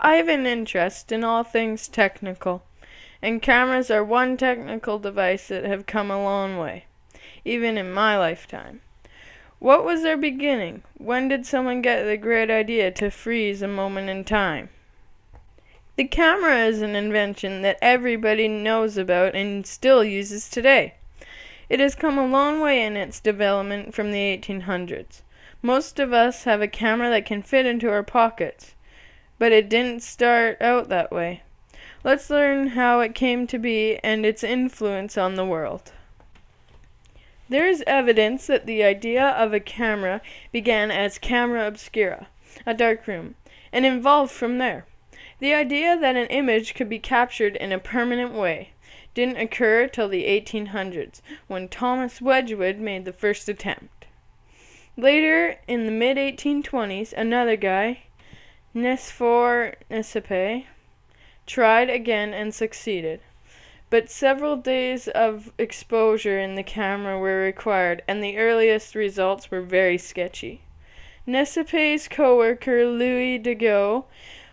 I have an interest in all things technical, and cameras are one technical device that have come a long way, even in my lifetime. What was their beginning? When did someone get the great idea to freeze a moment in time? The camera is an invention that everybody knows about and still uses today. It has come a long way in its development from the 1800s. Most of us have a camera that can fit into our pockets, but it didn't start out that way. Let's learn how it came to be and its influence on the world. There is evidence that the idea of a camera began as camera obscura, a dark room, and evolved from there. The idea that an image could be captured in a permanent way didn't occur till the 1800s, when Thomas Wedgwood made the first attempt. Later, in the mid-1820s, another guy, Nicephore Nicepe, tried again and succeeded. But several days of exposure in the camera were required, and the earliest results were very sketchy. Nicepe's co-worker Louis Daguerre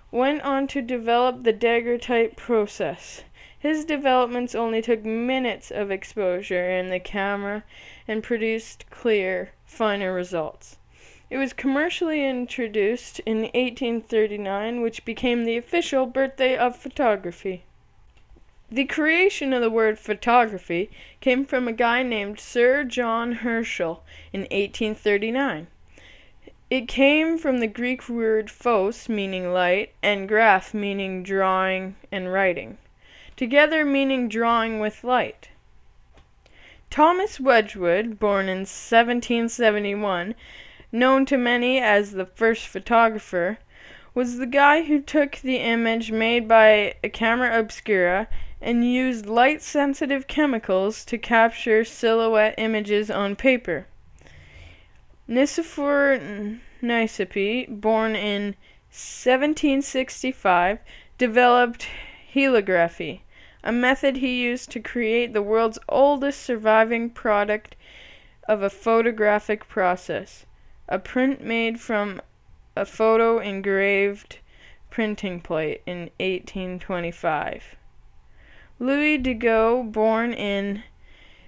went on to develop the daguerreotype process. His developments only took minutes of exposure in the camera and produced clear, finer results. It was commercially introduced in 1839, which became the official birthday of photography. The creation of the word photography came from a guy named Sir John Herschel in 1839. It came from the Greek word phos, meaning light, and graph, meaning drawing and writing, together meaning drawing with light. Thomas Wedgwood, born in 1771, known to many as the first photographer, was the guy who took the image made by a camera obscura and used light-sensitive chemicals to capture silhouette images on paper. Nicephore Nicepe, born in 1765, developed helography, a method he used to create the world's oldest surviving product of a photographic process, a print made from a photo-engraved printing plate in 1825. Louis Daguerre, born in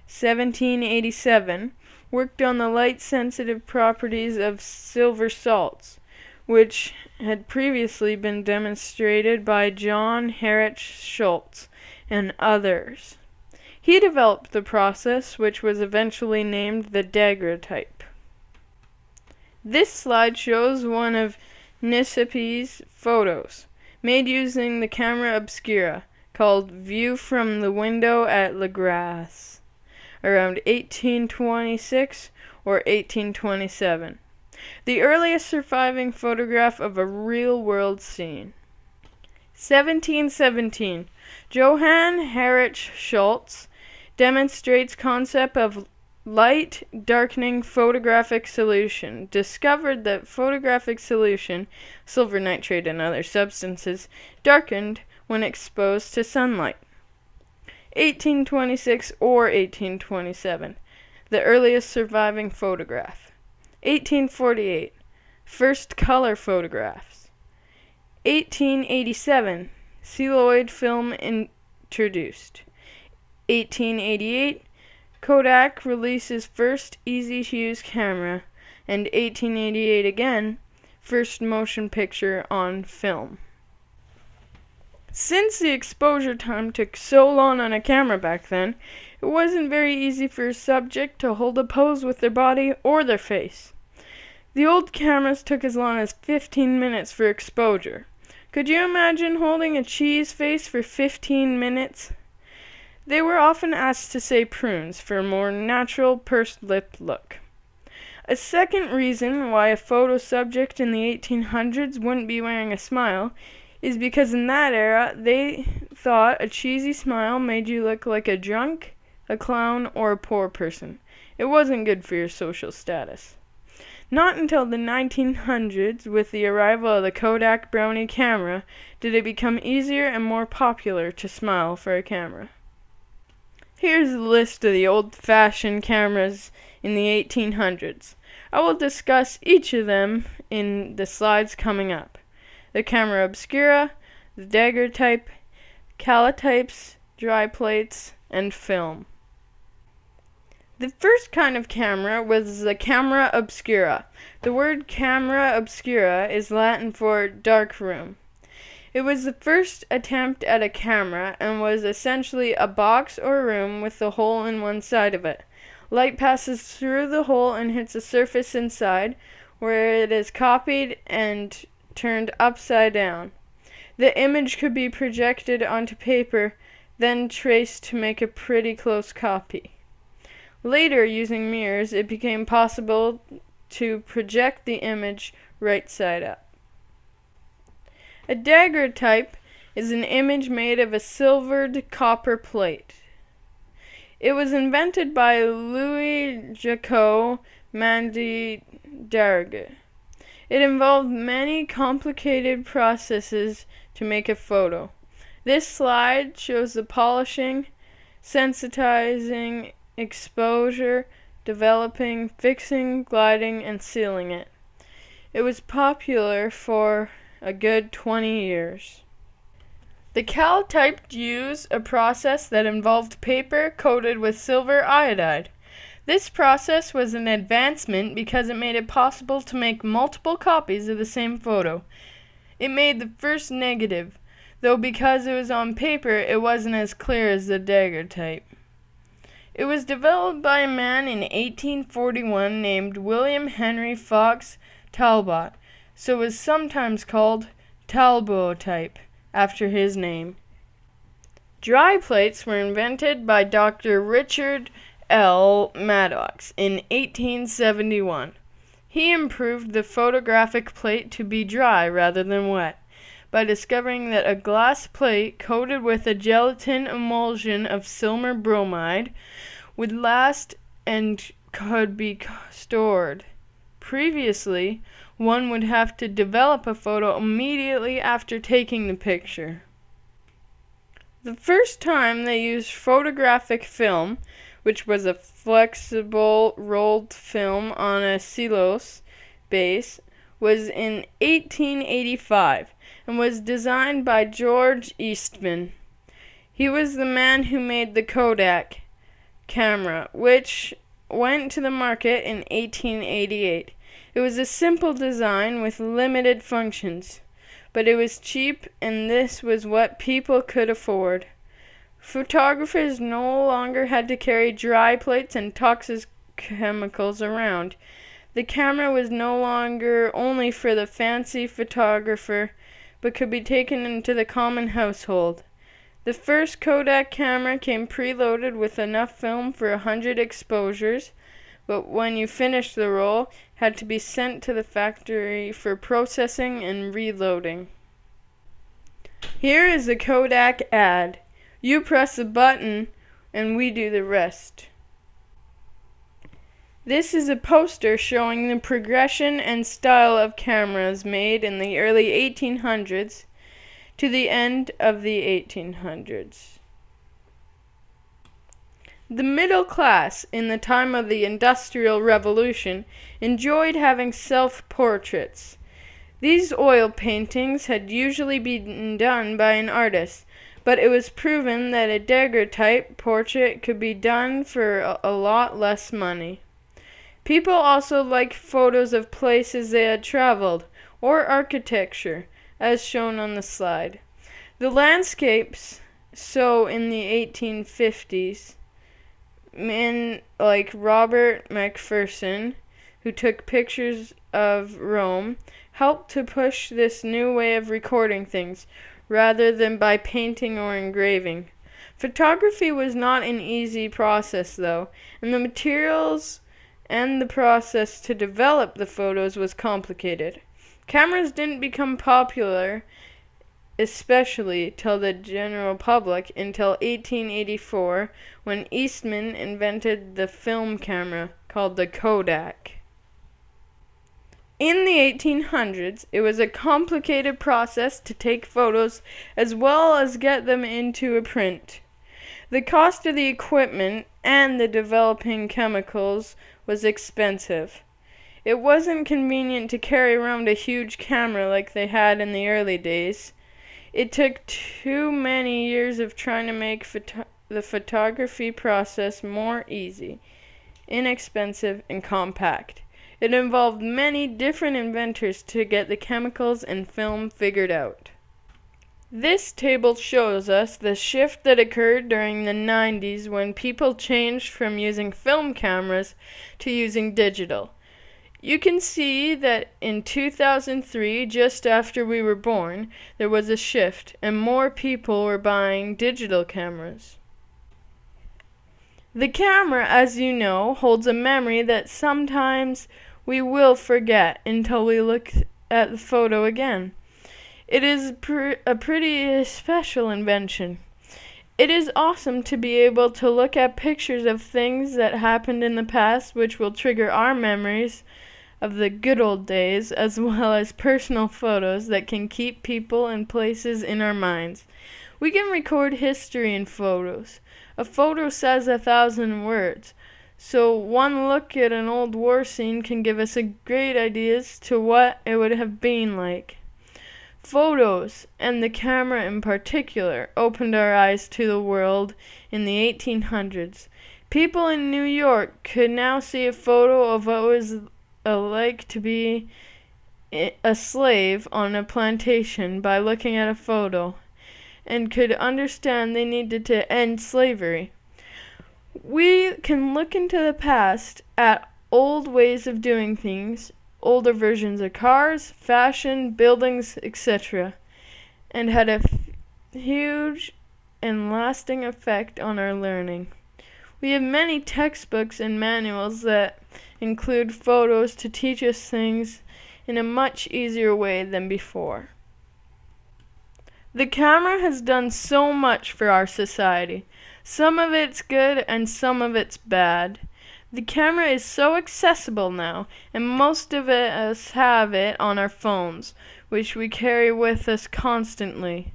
1787, worked on the light-sensitive properties of silver salts, which had previously been demonstrated by John Herrich Schultz and others. He developed the process, which was eventually named the daguerreotype. This slide shows one of Nicepe's photos, made using the camera obscura, called View from the Window at La Grasse, around 1826 or 1827, the earliest surviving photograph of a real-world scene. 1717. Johann Herrich Schultz demonstrates concept of light darkening photographic solution, discovered that photographic solution, silver nitrate and other substances, darkened when exposed to sunlight. 1826 or 1827, the earliest surviving photograph. 1848, first color photographs. 1887, celluloid film introduced. 1888, Kodak releases first easy-to-use camera, and 1888 again, first motion picture on film. Since the exposure time took so long on a camera back then, it wasn't very easy for a subject to hold a pose with their body or their face. The old cameras took as long as 15 minutes for exposure. Could you imagine holding a cheese face for 15 minutes? They were often asked to say prunes for a more natural pursed-lipped look. A second reason why a photo subject in the 1800s wouldn't be wearing a smile is because in that era they thought a cheesy smile made you look like a drunk, a clown, or a poor person. It wasn't good for your social status. Not until the 1900s, with the arrival of the Kodak Brownie camera, did it become easier and more popular to smile for a camera. Here's a list of the old-fashioned cameras in the 1800s. I will discuss each of them in the slides coming up. the camera obscura, the daguerreotype, calotypes, dry plates, and film. The first kind of camera was the camera obscura. The word camera obscura is Latin for dark room. It was the first attempt at a camera and was essentially a box or room with a hole in one side of it. Light passes through the hole and hits a surface inside, where it is copied and turned upside down. The image could be projected onto paper, then traced to make a pretty close copy. Later, using mirrors, it became possible to project the image right side up. A daguerreotype is an image made of a silvered copper plate. It was invented by Louis Jacot Mandy Dargue. It involved many complicated processes to make a photo. This slide shows the polishing, sensitizing, exposure, developing, fixing, gliding, and sealing it. It was popular for a good 20 years. The calotype used a process that involved paper coated with silver iodide. This process was an advancement because it made it possible to make multiple copies of the same photo. It made the first negative, though because it was on paper, it wasn't as clear as the daguerreotype. It was developed by a man in 1841 named William Henry Fox Talbot, so it was sometimes called Talbotype, after his name. Dry plates were invented by Dr. Richard L. Maddox in 1871. He improved the photographic plate to be dry rather than wet, by discovering that a glass plate coated with a gelatin emulsion of silver bromide would last and could be stored. Previously, one would have to develop a photo immediately after taking the picture. The first time they used photographic film, which was a flexible rolled film on a cellulose base, was in 1885 and was designed by George Eastman. He was the man who made the Kodak camera, which went to the market in 1888. It was a simple design with limited functions, but it was cheap, and this was what people could afford. Photographers no longer had to carry dry plates and toxic chemicals around. The camera was no longer only for the fancy photographer, but could be taken into the common household. The first Kodak camera came preloaded with enough film for 100 exposures, but when you finished the roll, had to be sent to the factory for processing and reloading. Here is a Kodak ad. You press a button and we do the rest. This is a poster showing the progression and style of cameras made in the early 1800s to the end of the 1800s. The middle class, in the time of the Industrial Revolution, enjoyed having self-portraits. These oil paintings had usually been done by an artist, but it was proven that a daguerreotype portrait could be done for a lot less money. People also liked photos of places they had traveled, or architecture, as shown on the slide. The landscapes, so in the 1850s, men like Robert Macpherson, who took pictures of Rome, helped to push this new way of recording things, rather than by painting or engraving. Photography was not an easy process, though, and the materials and the process to develop the photos was complicated. Cameras didn't become popular, especially to the general public, until 1884, when Eastman invented the film camera called the Kodak. In the 1800s, it was a complicated process to take photos as well as get them into a print. The cost of the equipment and the developing chemicals was expensive. It wasn't convenient to carry around a huge camera like they had in the early days. It took too many years of trying to make the photography process more easy, inexpensive, and compact. It involved many different inventors to get the chemicals and film figured out. This table shows us the shift that occurred during the 90s when people changed from using film cameras to using digital. You can see that in 2003, just after we were born, there was a shift and more people were buying digital cameras. The camera, as you know, holds a memory that sometimes we will forget until we look at the photo again. It is a pretty special invention. It is awesome to be able to look at pictures of things that happened in the past which will trigger our memories of the good old days, as well as personal photos that can keep people and places in our minds. We can record history in photos. A photo says 1,000 words, so one look at an old war scene can give us a great idea as to what it would have been like. Photos, and the camera in particular, opened our eyes to the world in the 1800s. People in New York could now see a photo of what was like to be a slave on a plantation by looking at a photo, and could understand they needed to end slavery. We can look into the past at old ways of doing things, older versions of cars, fashion, buildings, etc., and had a huge and lasting effect on our learning. We have many textbooks and manuals that include photos to teach us things in a much easier way than before. The camera has done so much for our society. Some of it's good and some of it's bad. The camera is so accessible now, and most of us have it on our phones, which we carry with us constantly.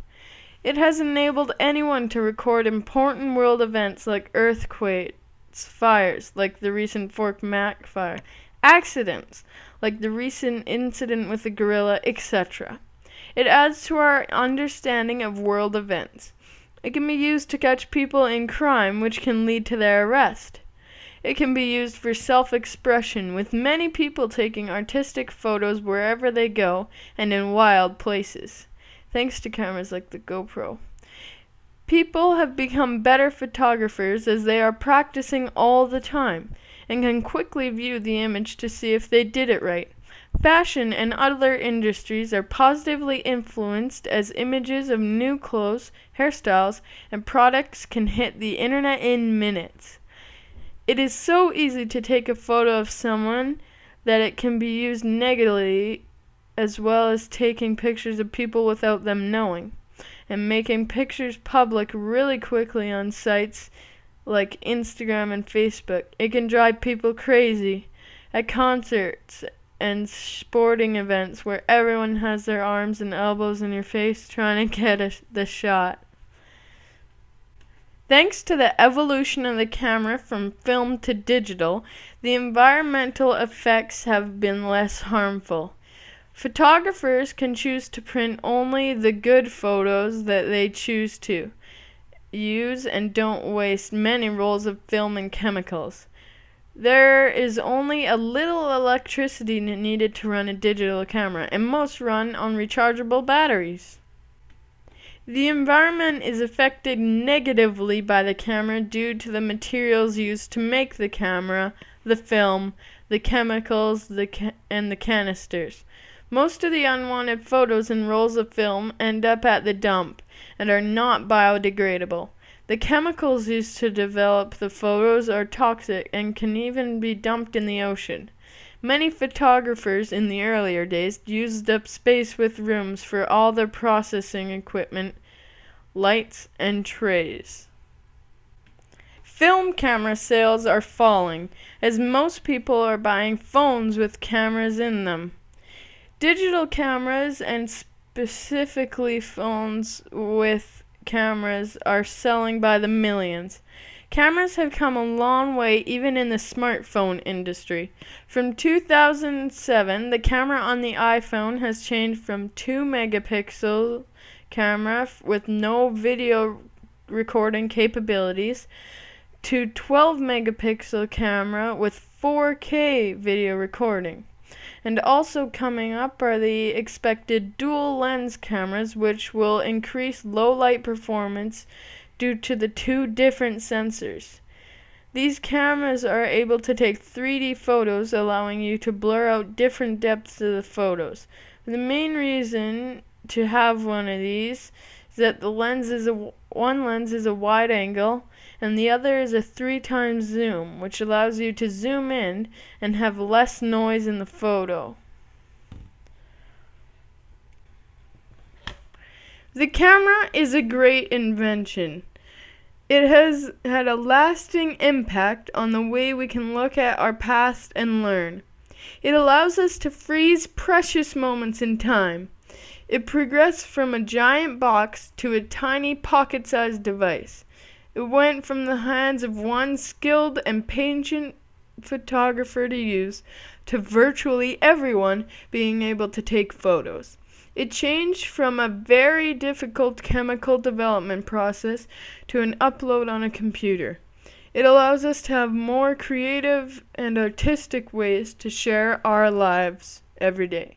It has enabled anyone to record important world events like earthquakes, fires like the recent Fort Mac fire, accidents like the recent incident with the gorilla, etc. It adds to our understanding of world events. It can be used to catch people in crime, which can lead to their arrest. It can be used for self-expression, with many people taking artistic photos wherever they go and in wild places, thanks to cameras like the GoPro. People have become better photographers as they are practicing all the time, and can quickly view the image to see if they did it right. Fashion and other industries are positively influenced as images of new clothes, hairstyles, and products can hit the internet in minutes. It is so easy to take a photo of someone that it can be used negatively, as well as taking pictures of people without them knowing, and making pictures public really quickly on sites like Instagram and Facebook. It can drive people crazy at concerts and sporting events where everyone has their arms and elbows in your face trying to get the shot. Thanks to the evolution of the camera from film to digital, the environmental effects have been less harmful. Photographers can choose to print only the good photos that they choose to use and don't waste many rolls of film and chemicals. There is only a little electricity needed to run a digital camera, and most run on rechargeable batteries. The environment is affected negatively by the camera due to the materials used to make the camera, the film, the chemicals, and the canisters. Most of the unwanted photos and rolls of film end up at the dump and are not biodegradable. The chemicals used to develop the photos are toxic and can even be dumped in the ocean. Many photographers in the earlier days used up space with rooms for all their processing equipment, lights, and trays. Film camera sales are falling, as most people are buying phones with cameras in them. Digital cameras, and specifically phones with cameras, are selling by the millions. Cameras have come a long way even in the smartphone industry. From 2007, the camera on the iPhone has changed from 2 megapixel camera with no video recording capabilities to 12 megapixel camera with 4K video recording. And also coming up are the expected dual lens cameras, which will increase low light performance due to the 2 different sensors. These cameras are able to take 3D photos, allowing you to blur out different depths of the photos. The main reason to have one of these is that one lens is a wide angle and the other is a 3x zoom, which allows you to zoom in and have less noise in the photo. The camera is a great invention. It has had a lasting impact on the way we can look at our past and learn. It allows us to freeze precious moments in time. It progressed from a giant box to a tiny pocket-sized device. It went from the hands of one skilled and patient photographer to use to virtually everyone being able to take photos. It changed from a very difficult chemical development process to an upload on a computer. It allows us to have more creative and artistic ways to share our lives every day.